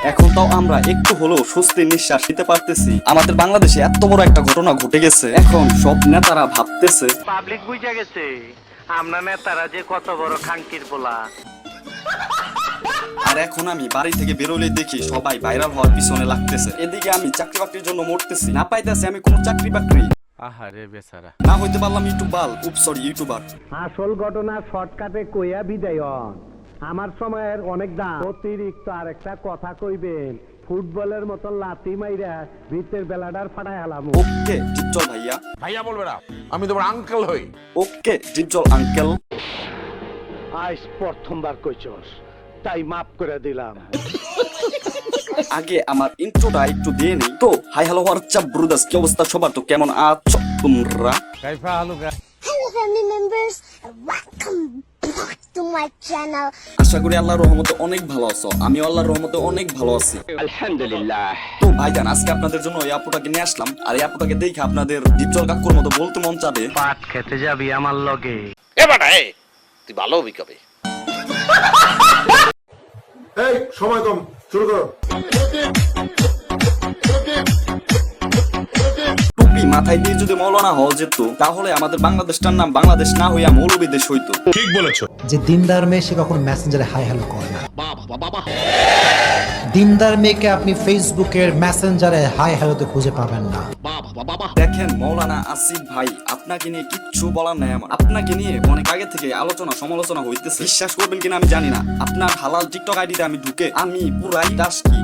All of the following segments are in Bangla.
এখন তাও আমরা একটু হলেও স্বস্তির নিঃশ্বাস নিতে পারতেছি। আমাদের বাংলাদেশে এত বড় একটা ঘটনা ঘটে গেছে, এখন সব নেতারা ভাবতেছে পাবলিক বুঝা গেছে আমরা নেতারা যে কত বড় খাঙ্কির পোলা। আর এখন আমি বাড়ি থেকে বেরোলে দেখি সবাই ভাইরাল হওয়ার পিছনে লাগতেছে। এদিকে আমি চাকরি বাকরির জন্য মরতেছি, না পাইতেছি আমি কোনো চাকরি বাকরি। আহারে বেচারা, না হইতে পারলাম ইউটিউবার। আসল ঘটনা শর্টকাটে কইয়া বিদায় হন। আমার সময়ের অনেক দাম। অতিরিক্ত আরেকটা কথা কইবেন, ফুটবলের মতো লাথি মাইরা ভিতের বেলাডার ফাটায় হালাম। ওকে ডিপজল ভাইয়া। ভাইয়া বলবে না, আমি তোমার আঙ্কেল হই। ওকে ডিপজল আঙ্কেল। আজ প্রথমবার কইছস, তাই মাফ করে দিলাম। আগে আমার ইন্ট্রোটা একটু দিয়ে নেই তো। হাই হ্যালো হোয়াটসঅ্যাপ ব্রাদার্স, কি অবস্থা সবার? তো কেমন আছো তোমরা? Hello family members, welcome back to my channel. আশা করি আল্লাহর রহমতে অনেক ভালো আছো। আমি আল্লাহর রহমতে অনেক ভালো আছি আলহামদুলিল্লাহ। তো ভাইজান, আজকে আপনাদের জন্য এই আপুটাকে নিয়ে আসলাম। আর এই আপুটাকে দেখে আপনাদের ডিপজল কাকুর মতো বলতে মন চাবে, পাট খেতে যাবি আমার লগে। এবারে তুই ভালো হবি কবে? এই সময় কম, শুরু করো। টুপি মাথায় দিয়ে যদি মৌলানা হওয়া যেত, তাহলে আমাদের বাংলাদেশটার নাম বাংলাদেশ না হইয়া মৌলবী দেশ হইতো। ঠিক বলেছো। যে দিনদার মেয়ে সে কখনো মেসেঞ্জারে হাই হ্যালো করে না। দিনদার মেয়েকে আপনি ফেসবুকের মেসেঞ্জারে হাই হ্যালোতে খুঁজে পাবেন না। দেখেন মৌলানা আসিফ ভাই, আপনাকে নিয়ে কিচ্ছু বলার নাই আমার। আপনাকে নিয়ে অনেক আগে থেকে আলোচনা সমালোচনা হইতেছে। বিশ্বাস করবেন কিনা আমি জানি না, আপনার হালাল টিকটক আইডিতে আমি ঢুকে আমি পুরাই টাস্কি।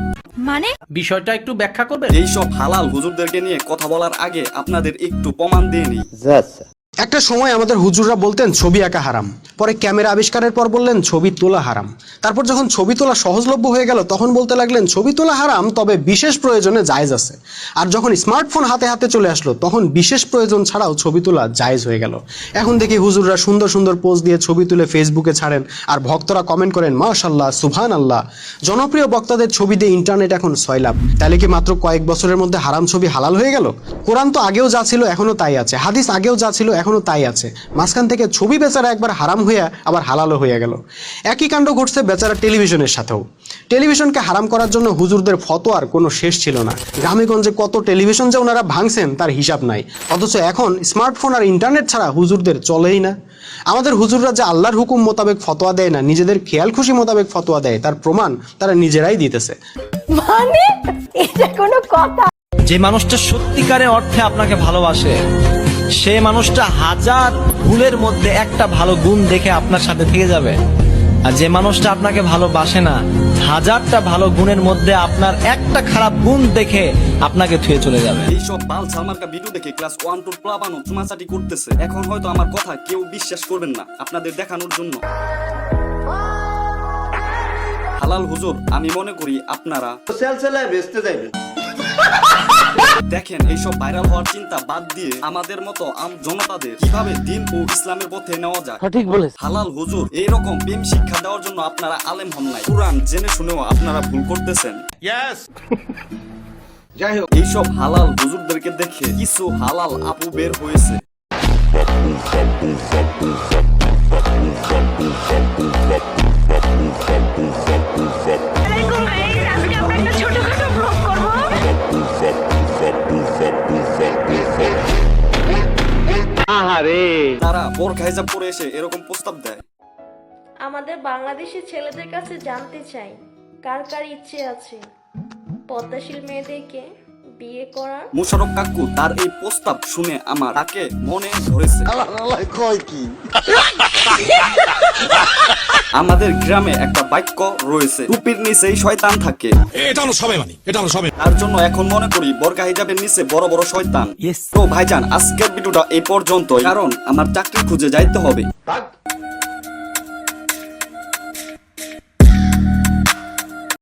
মানে বিষয়টা একটু ব্যাখ্যা করবেন? এইসব হালাল হুজুরদেরকে নিয়ে কথা বলার আগে আপনাদের একটু প্রমাণ দিয়ে নিই। একটা সময় আমাদের হুজুররা বলতেন ছবি আঁকা হারাম, পরে ক্যামেরা আবিষ্কারের পর বললেন ছবি তোলা হারাম, তারপর যখন ছবি তোলা সহজলভ্য হয়ে গেল তখন বলতে লাগলেন ছবি তোলা হারাম, তবে বিশেষ প্রয়োজনে জায়েজ আছে। আর যখন স্মার্টফোন হাতে হাতে চলে আসলো তখন বিশেষ প্রয়োজন ছাড়াও ছবি তোলা জায়েজ হয়ে গেল। এখন দেখি হুজুররা সুন্দর সুন্দর পোজ দিয়ে ছবি তুলে ফেসবুকে ছাড়েন, আর ভক্তরা কমেন্ট করেন মাশাআল্লাহ, সুবহানাল্লাহ। জনপ্রিয় বক্তাদের ছবি দিয়ে ইন্টারনেট এখন সয়লাভ। তাহলে কি মাত্র কয়েক বছরের মধ্যে হারাম ছবি হালাল হয়ে গেল? কোরআন তো আগেও যা ছিল এখনো তাই আছে, হাদিস আগেও যা ছিল এখনো তাই আছে। মাঝখান থেকে ছবি বেচারা একবার হারাম হইয়া আবার হালালও হয়ে গেল। একই কাণ্ড ঘটছে বেচারা টেলিভিশনের সাথেও। টেলিভিশনকে হারাম করার জন্য হুজুরদের ফতোয়ার কোনো শেষ ছিল না। গ্রামেগঞ্জে কত টেলিভিশন যে ওনারা ভাঙছেন তার হিসাব নাই, অথচ এখন স্মার্টফোন আর ইন্টারনেট ছাড়া হুজুরদের চলেই না। আমাদের হুজুররা যে আল্লাহর হুকুম মোতাবেক ফতোয়া দেয় না, নিজেদের খেয়াল খুশি মোতাবেক ফতোয়া দেয়, তার প্রমাণ তারা নিজেরাই দিতেছে। মানে এটা কোনো কথা? যে মানুষটা সত্যিকারে অর্থে আপনাকে ভালোবাসে, সে মানুষটা হাজার ভুলের মধ্যে একটা ভালো গুণ দেখে আপনার সাথে থেকে যাবে। আর যে মানুষটা আপনাকে ভালোবাসে না, হাজারটা ভালো গুণের মধ্যে আপনার একটা খারাপ গুণ দেখে আপনাকে থুয়ে চলে যাবে। এইসব বাল সালমার্কা ভিডিও দেখে ক্লাস 1 টু প্লাবানো চুমাচাটি করতেছে। এখন হয়তো আমার কথা কেউ বিশ্বাস করবেন না, আপনাদের দেখানোর জন্য। হালাল হুজুর, আমি মনে করি আপনারা বেচতে যাইবেন। দেখেন এইসব ভাইরাল হওয়ার চিন্তা বাদ দিয়ে আমাদের মতো আম জনতাদের কিভাবে দিন ও ইসলামের পথে নেওয়া যায়। ঠিক বলেছ। হালাল হুজুর এইরকম প্রেম শিক্ষা দেওয়ার জন্য আপনারা আলেম হন নাই। কুরআন জেনে শুনেও আপনারা ভুল করতেছেন। যাই হোক, এইসব হালাল হুজুরদেরকে দেখে কিছু হালাল আপু বের হয়েছে। আহারে, তারা বোরখা হিজাব পরে এসে এরকম প্রস্তাব দেয়। আমাদের বাংলাদেশি ছেলেদের কাছে জানতে চাই, কার কার ইচ্ছে আছে পদ্মাশীল মেয়েদেরকে বিয়ে করার? মুশারফ কাকু তার এই প্রস্তাব শুনে আমার তাকে মনে ধরেছে। আমাদের গ্রামে একটা বাক্য রয়েছে, টুপির নিচেই শয়তান থাকে। এটা হলো সবাই মানি, এটা হলো সবাই। তার জন্য এখন মনে করি বোরকা হিজাবের নিচে বড় বড় শয়তান। তো ভাইজান, আজকের ভিডিওটা এই পর্যন্তই, কারণ আমার চাকরি খুঁজে যাইতে হবে।